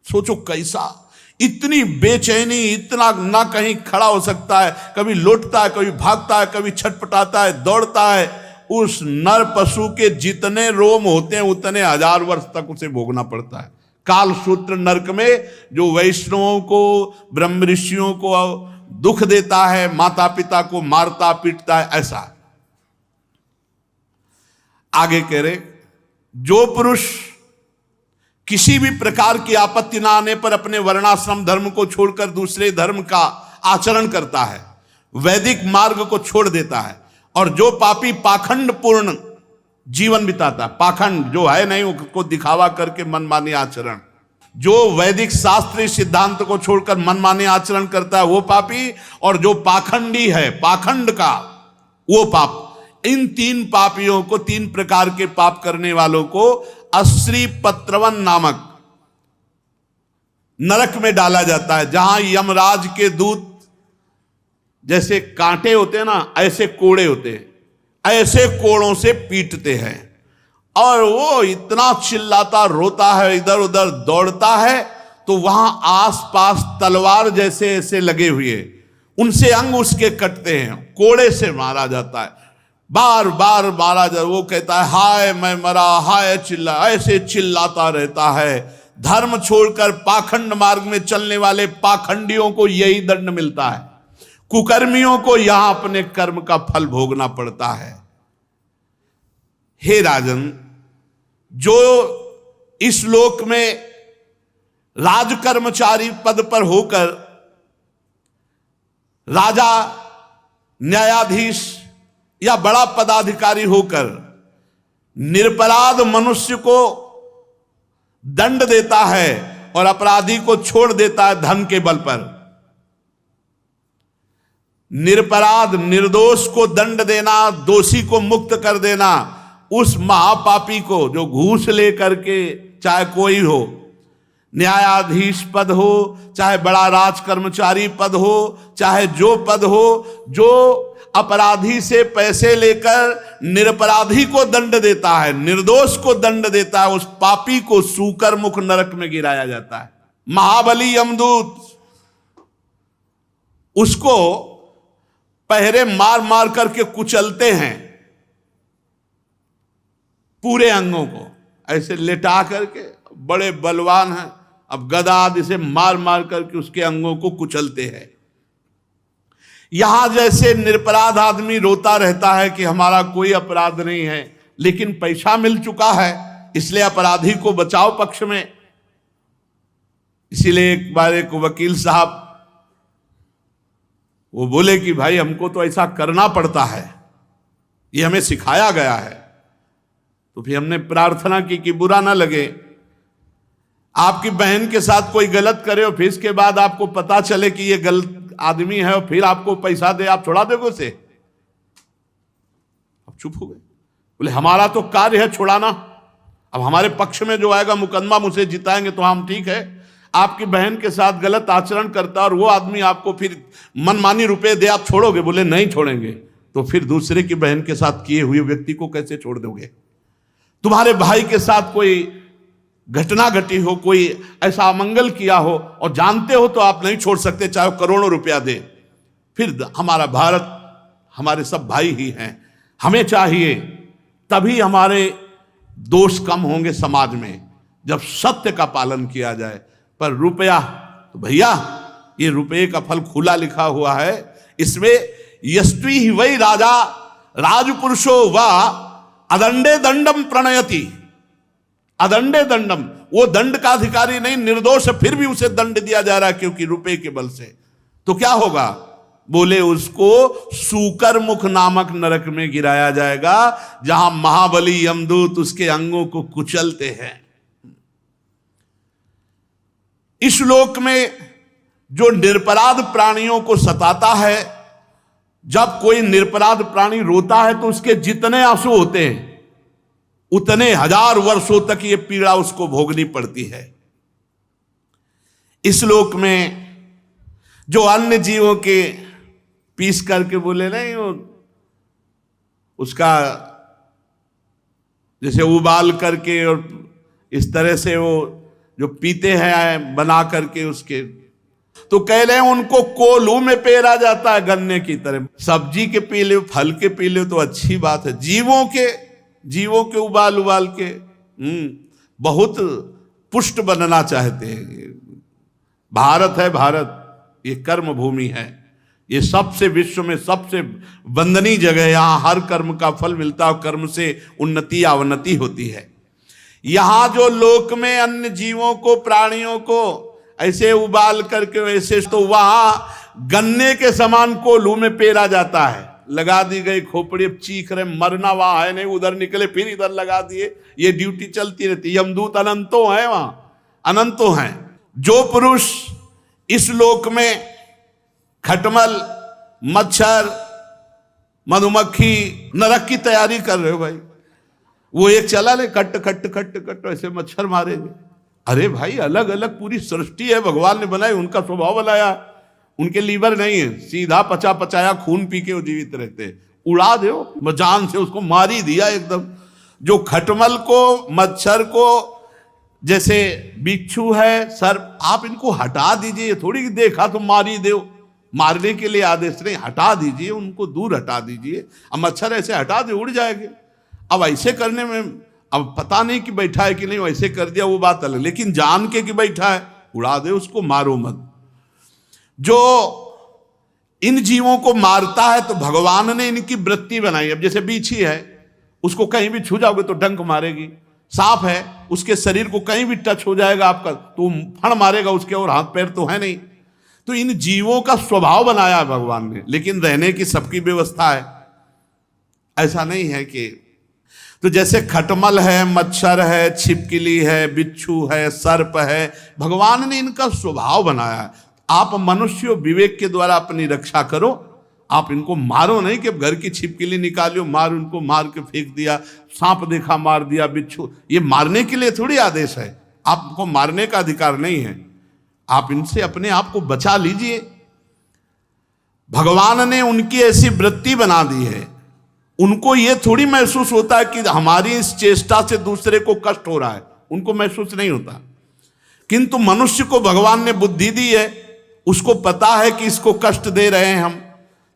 Speaker 1: सोचो कैसा, इतनी बेचैनी, इतना ना कहीं खड़ा हो सकता है, कभी लौटता है, कभी भागता है, कभी छटपटाता है, दौड़ता है। उस नर पशु के जितने रोम होते हैं उतने 1000 वर्ष तक उसे भोगना पड़ता है काल सूत्र नरक में, जो वैष्णवों को, ब्रह्म ऋषियों को दुख देता है, माता पिता को मारता पीटता है। ऐसा आगे कह रहे, जो पुरुष किसी भी प्रकार की आपत्ति ना आने पर अपने वर्णाश्रम धर्म को छोड़कर दूसरे धर्म का आचरण करता है, वैदिक मार्ग को छोड़ देता है, और जो पापी पाखंड पूर्ण जीवन बिताता है, पाखंड जो है नहीं उसको दिखावा करके मनमानी आचरण, जो वैदिक शास्त्रीय सिद्धांत को छोड़कर मनमानी आचरण करता है वो पापी, और जो पाखंडी है, पाखंड का वो पाप। इन 3 पापियों को, 3 प्रकार के पाप करने वालों को अश्री पत्रवन नामक नरक में डाला जाता है, जहां यमराज के दूत जैसे कांटे होते हैं ना, ऐसे कोड़े होते हैं, ऐसे कोड़ों से पीटते हैं। और वो इतना चिल्लाता, रोता है, इधर उधर दौड़ता है, तो वहां आसपास तलवार जैसे ऐसे लगे हुए, उनसे अंग उसके कटते हैं, कोड़े से मारा जाता है, बार बार मारा जाता। वो कहता है हाय मैं मरा, हाय चिल्ला, ऐसे चिल्लाता रहता है। धर्म छोड़कर पाखंड मार्ग में चलने वाले पाखंडियों को यही दंड मिलता है, कुकर्मियों को यहां अपने कर्म का फल भोगना पड़ता है। हे राजन, जो इस लोक में राजकर्मचारी पद पर होकर राजा, न्यायाधीश या बड़ा पदाधिकारी होकर निरपराध मनुष्य को दंड देता है और अपराधी को छोड़ देता है धन के बल पर, निरपराध निर्दोष को दंड देना, दोषी को मुक्त कर देना, उस महापापी को जो घूस लेकर के, चाहे कोई हो, न्यायाधीश पद हो, चाहे बड़ा राजकर्मचारी पद हो, चाहे जो पद हो, जो अपराधी से पैसे लेकर निरपराधी को दंड देता है, निर्दोष को दंड देता है, उस पापी को सूकर मुख नरक में गिराया जाता है। महाबली यमदूत उसको पहरे मार मार करके कुचलते हैं, पूरे अंगों को ऐसे लेटा करके, बड़े बलवान हैं, अब गदा आदि से मार मार करके उसके अंगों को कुचलते हैं। यहां जैसे निरपराध आदमी रोता रहता है कि हमारा कोई अपराध नहीं है, लेकिन पैसा मिल चुका है इसलिए अपराधी को बचाव पक्ष में। इसीलिए एक बार एक वकील साहब वो बोले कि भाई हमको तो ऐसा करना पड़ता है, ये हमें सिखाया गया है। तो फिर हमने प्रार्थना की कि बुरा ना लगे, आपकी बहन के साथ कोई गलत करे और फिर इसके बाद आपको पता चले कि ये गलत आदमी है और फिर आपको पैसा दे, आप छोड़ा दोगे उसे? अब चुप हो गए। बोले हमारा तो कार्य है छुड़ाना, अब हमारे पक्ष में जो आएगा मुकदमा मुझे जिताएंगे तो हम ठीक है। आपकी बहन के साथ गलत आचरण करता और वो आदमी आपको फिर मनमानी रुपए दे, आप छोड़ोगे? बोले नहीं छोड़ेंगे। तो फिर दूसरे की बहन के साथ किए हुए व्यक्ति को कैसे छोड़ दोगे? तुम्हारे भाई के साथ कोई घटना घटी हो, कोई ऐसा अमंगल किया हो और जानते हो तो आप नहीं छोड़ सकते, चाहे करोड़ों रुपया दे। फिर हमारा भारत, हमारे सब भाई ही हैं, हमें चाहिए तभी हमारे दोष कम होंगे समाज में, जब सत्य का पालन किया जाए। पर रुपया तो भैया, ये रुपये का फल खुला लिखा हुआ है, इसमें यस्वी ही वही राजा राजपुरुषो व अदंडे दंडम प्रणयति। अदंडे दंडम, वो दंड का अधिकारी नहीं, निर्दोष है, फिर भी उसे दंड दिया जा रहा है क्योंकि रुपए के बल से। तो क्या होगा? बोले उसको सूकर मुख नामक नरक में गिराया जाएगा, जहां महाबली यमदूत उसके अंगों को कुचलते हैं। इस लोक में जो निरपराध प्राणियों को सताता है, जब कोई निरपराध प्राणी रोता है तो उसके जितने आंसू होते हैं उतने हजार वर्षों तक ये पीड़ा उसको भोगनी पड़ती है। इस लोक में जो अन्य जीवों के पीस करके बोले नहीं, वो उसका जैसे उबाल करके और इस तरह से वो जो पीते हैं बना करके उसके, तो कह रहे हैं उनको कोल्हू में पेरा जाता है गन्ने की तरह। सब्जी के पी लो, फल के पी लो तो अच्छी बात है, जीवों के उबाल उबाल के बहुत पुष्ट बनना चाहते हैं। भारत है, भारत ये कर्म भूमि है, ये सबसे विश्व में सबसे वंदनीय जगह है। यहां हर कर्म का फल मिलता है, कर्म से उन्नति अवनति होती है। यहां जो लोक में अन्य जीवों को, प्राणियों को ऐसे उबाल करके वैसे, तो वहां गन्ने के समान कोल्हू में पेरा जाता है, लगा दी गई खोपड़ी, चीख रहे, मरना वहां है नहीं, उधर निकले फिर इधर लगा दिए, ये ड्यूटी चलती रहती। यमदूत अनंतों हैं, वहां अनंतों हैं। जो पुरुष इस लोक में खटमल, मच्छर, मधुमक्खी, नरक की तैयारी कर रहे हो भाई, वो एक चला ले कट कट कट कट ऐसे मच्छर मारेंगे। अरे भाई अलग अलग पूरी सृष्टि है, भगवान ने बनाई, उनका स्वभाव बनाया, उनके लीवर नहीं है, सीधा पचा पचाया खून पी के वो जीवित रहते। उड़ा दो जान से, उसको मार ही दिया एकदम। जो खटमल को, मच्छर को, जैसे बिच्छू है, सर्प, आप इनको हटा दीजिए, थोड़ी देखा तो मार ही दो, मारने के लिए आदेश नहीं, हटा दीजिए, उनको दूर हटा दीजिए। अब मच्छर ऐसे हटा दे उड़ जाएंगे। अब ऐसे करने में अब पता नहीं कि बैठा है कि नहीं, वैसे कर दिया वो बात अलग, लेकिन जान के कि बैठा है उड़ा दे, उसको मारो मत। जो इन जीवों को मारता है तो भगवान ने इनकी वृत्ति बनाई। अब जैसे बीछी है, उसको कहीं भी छू जाओगे तो डंक मारेगी। सांप है, उसके शरीर को कहीं भी टच हो जाएगा आपका तो फण मारेगा उसके, और हाथ पैर तो है नहीं। तो इन जीवों का स्वभाव बनाया है भगवान ने, लेकिन रहने की सबकी व्यवस्था है। ऐसा नहीं है कि, तो जैसे खटमल है, मच्छर है, छिपकली है, बिच्छू है, सर्प है, भगवान ने इनका स्वभाव बनाया है। आप मनुष्य विवेक के द्वारा अपनी रक्षा करो, आप इनको मारो नहीं कि घर की छिपकली निकालियो, मार, उनको मार के फेंक दिया, सांप देखा मार दिया, बिच्छू, ये मारने के लिए थोड़ी आदेश है, आपको मारने का अधिकार नहीं है। आप इनसे अपने आप को बचा लीजिए। भगवान ने उनकी ऐसी वृत्ति बना दी है, उनको ये थोड़ी महसूस होता है कि हमारी इस चेष्टा से दूसरे को कष्ट हो रहा है, उनको महसूस नहीं होता। किंतु मनुष्य को भगवान ने बुद्धि दी है, उसको पता है कि इसको कष्ट दे रहे हैं हम,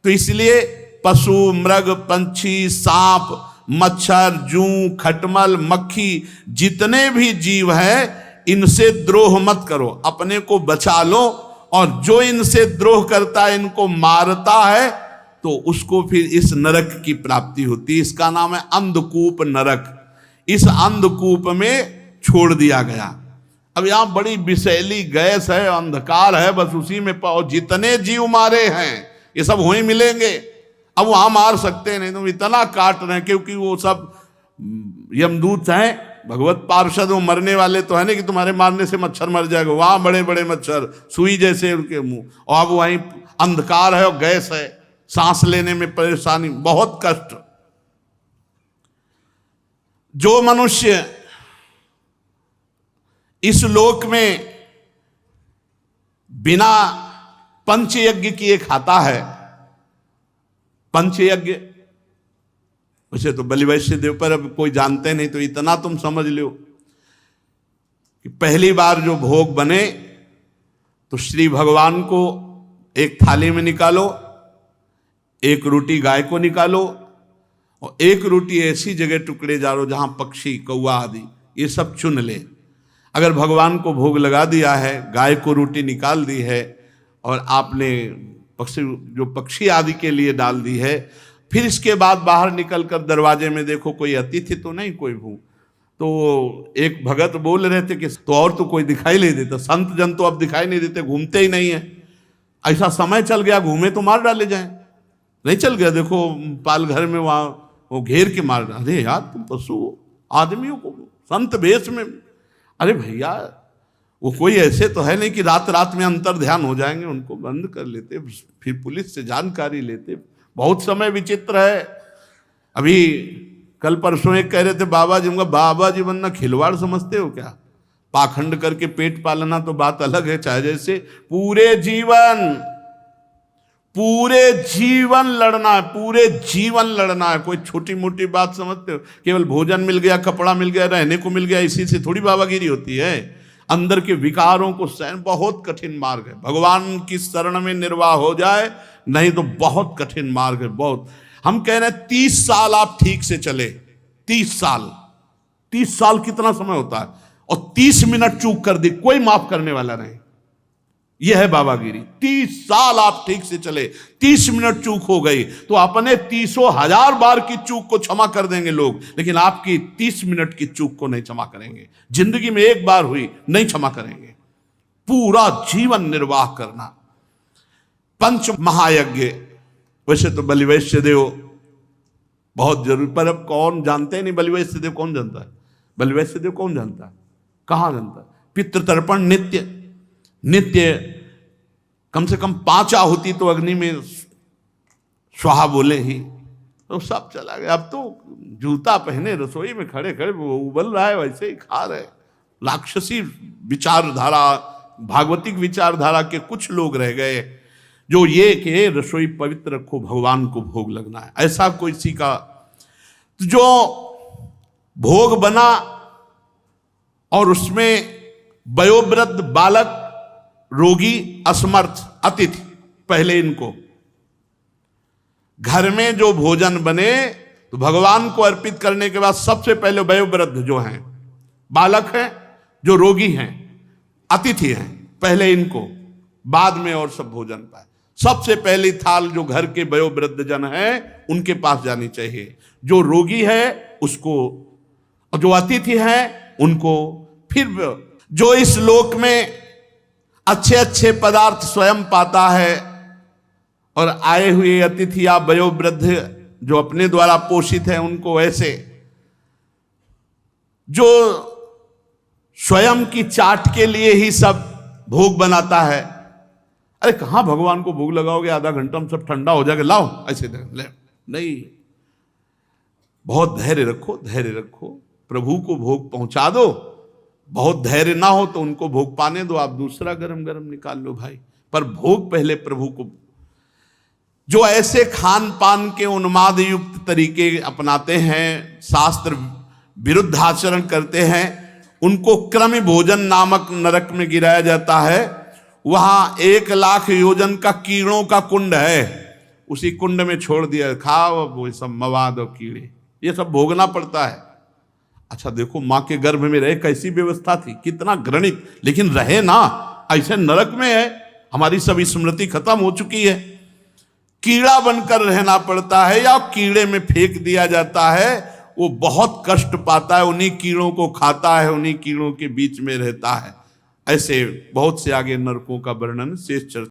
Speaker 1: तो इसलिए पशु, मृग, पंछी, सांप, मच्छर, जूं, खटमल, मक्खी, जितने भी जीव हैं इनसे द्रोह मत करो, अपने को बचा लो। और जो इनसे द्रोह करता है, इनको मारता है, तो उसको फिर इस नरक की प्राप्ति होती है। इसका नाम है अंधकूप नरक। इस अंधकूप में छोड़ दिया गया। अब यहां बड़ी विषैली गैस है, अंधकार है, बस उसी में पाओ। जितने जीव मारे हैं ये सब वहीं मिलेंगे। अब वहां मार सकते नहीं, तो इतना काट रहे हैं, क्योंकि वो सब यमदूत हैं, भगवत पार्षद। वो मरने वाले तो है नहीं कि तुम्हारे मारने से मच्छर मर जाएगा। वहां बड़े बड़े मच्छर, सुई जैसे उनके मुंह, और अब वहीं अंधकार है और गैस है, सांस लेने में परेशानी, बहुत कष्ट। जो मनुष्य इस लोक में बिना पंचयज्ञ किए खाता है, पंचयज्ञ वैसे तो बलि वैश्य देव पर अब कोई जानते नहीं, तो इतना तुम समझ लो कि पहली बार जो भोग बने तो श्री भगवान को एक थाली में निकालो, एक रोटी गाय को निकालो, और एक रोटी ऐसी जगह टुकड़े डालो जहां पक्षी, कौवा आदि ये सब चुन ले। अगर भगवान को भोग लगा दिया है, गाय को रोटी निकाल दी है, और आपने पक्षी आदि के लिए डाल दी है, फिर इसके बाद बाहर निकल कर दरवाजे में देखो कोई अतिथि तो नहीं, कोई भू। तो एक भगत बोल रहे थे कि तो और तो कोई दिखाई नहीं देता, संत जन तो अब दिखाई नहीं देते, घूमते ही नहीं है। ऐसा समय चल गया, घूमे तो मार डाले जाए, नहीं चल गया। देखो पाल घर में वहां वो घेर के मार डाले। अरे यार तुम पशु हो, आदमियों को संत वेश में। अरे भैया वो कोई ऐसे तो है नहीं कि रात रात में अंतर ध्यान हो जाएंगे, उनको बंद कर लेते, फिर पुलिस से जानकारी लेते। बहुत समय विचित्र है। अभी कल परसों एक कह रहे थे बाबा जी, बाबा जी बनना खिलवाड़ समझते हो क्या? पाखंड करके पेट पालना तो बात अलग है, चाहे जैसे पूरे जीवन लड़ना है, पूरे जीवन लड़ना है। कोई छोटी मोटी बात समझते हो? केवल भोजन मिल गया, कपड़ा मिल गया, रहने को मिल गया, इसी से थोड़ी बाबागिरी होती है। अंदर के विकारों को सहन बहुत कठिन मार्ग है। भगवान की शरण में निर्वाह हो जाए, नहीं तो बहुत कठिन मार्ग है, बहुत। हम कह रहे हैं 30 साल आप ठीक से चले, 30 साल कितना समय होता है, और 30 मिनट चूक कर दी, कोई माफ करने वाला नहीं। यह है बाबागिरी। 30 साल आप ठीक से चले, 30 मिनट चूक हो गई तो अपने 30,000 बार की चूक को क्षमा कर देंगे लोग, लेकिन आपकी 30 मिनट की चूक को नहीं क्षमा करेंगे। जिंदगी में एक बार हुई, नहीं क्षमा करेंगे। पूरा जीवन निर्वाह करना। पंच महायज्ञ, वैसे तो बलि वैश्य देव बहुत जरूरी, पर अब कौन जानते नहीं बलि वैश्य देव कौन जानता है? बलि वैश्य देव कौन जानता है? कहां जानता है? पितृतर्पण नित्य कम से कम 5 आहुति तो अग्नि में स्वाहा बोले ही, तो सब चला गया। अब तो जूता पहने रसोई में खड़े खड़े वो उबल रहा है, वैसे ही खा रहे। राक्षसी विचारधारा, भागवतिक विचारधारा के कुछ लोग रह गए जो ये कि रसोई पवित्र रखो, भगवान को भोग लगना है, ऐसा कोई सी का। तो जो भोग बना और उसमें वयोवृद्ध, बालक, रोगी, असमर्थ, अतिथि, पहले इनको घर में जो भोजन बने तो भगवान को अर्पित करने के बाद सबसे पहले वयोवृद्ध जो हैं, बालक हैं, जो रोगी हैं, अतिथि हैं, पहले इनको, बाद में और सब भोजन पाए। सबसे पहली थाल जो घर के वयोवृद्ध जन हैं उनके पास जानी चाहिए, जो रोगी है उसको, और जो अतिथि हैं उनको। फिर जो इस लोक में अच्छे अच्छे पदार्थ स्वयं पाता है, और आए हुए अतिथि या वयोवृद्ध जो अपने द्वारा पोषित है उनको ऐसे, जो स्वयं की चाट के लिए ही सब भोग बनाता है। अरे कहां भगवान को भोग लगाओगे, आधा घंटा में सब ठंडा हो जाएगा, लाओ ऐसे ले, नहीं। बहुत धैर्य रखो, प्रभु को भोग पहुंचा दो। बहुत धैर्य ना हो तो उनको भोग पाने दो, आप दूसरा गरम गरम निकाल लो भाई, पर भोग पहले प्रभु को। जो ऐसे खान पान के उन्माद युक्त तरीके अपनाते हैं, शास्त्र विरुद्ध आचरण करते हैं, उनको क्रम भोजन नामक नरक में गिराया जाता है। वहां 1,00,000 योजन का कीड़ों का कुंड है, उसी कुंड में छोड़ दिया, खाओ वो सब मवाद और कीड़े। ये सब भोगना पड़ता है। अच्छा देखो, माँ के गर्भ में रहे कैसी व्यवस्था थी, कितना घृणित, लेकिन रहे ना, ऐसे नरक में है, हमारी सब स्मृति खत्म हो चुकी है। कीड़ा बनकर रहना पड़ता है या कीड़े में फेंक दिया जाता है, वो बहुत कष्ट पाता है, उन्हीं कीड़ों को खाता है, उन्हीं कीड़ों के बीच में रहता है। ऐसे बहुत से आगे नरकों का वर्णन शेष चर्चा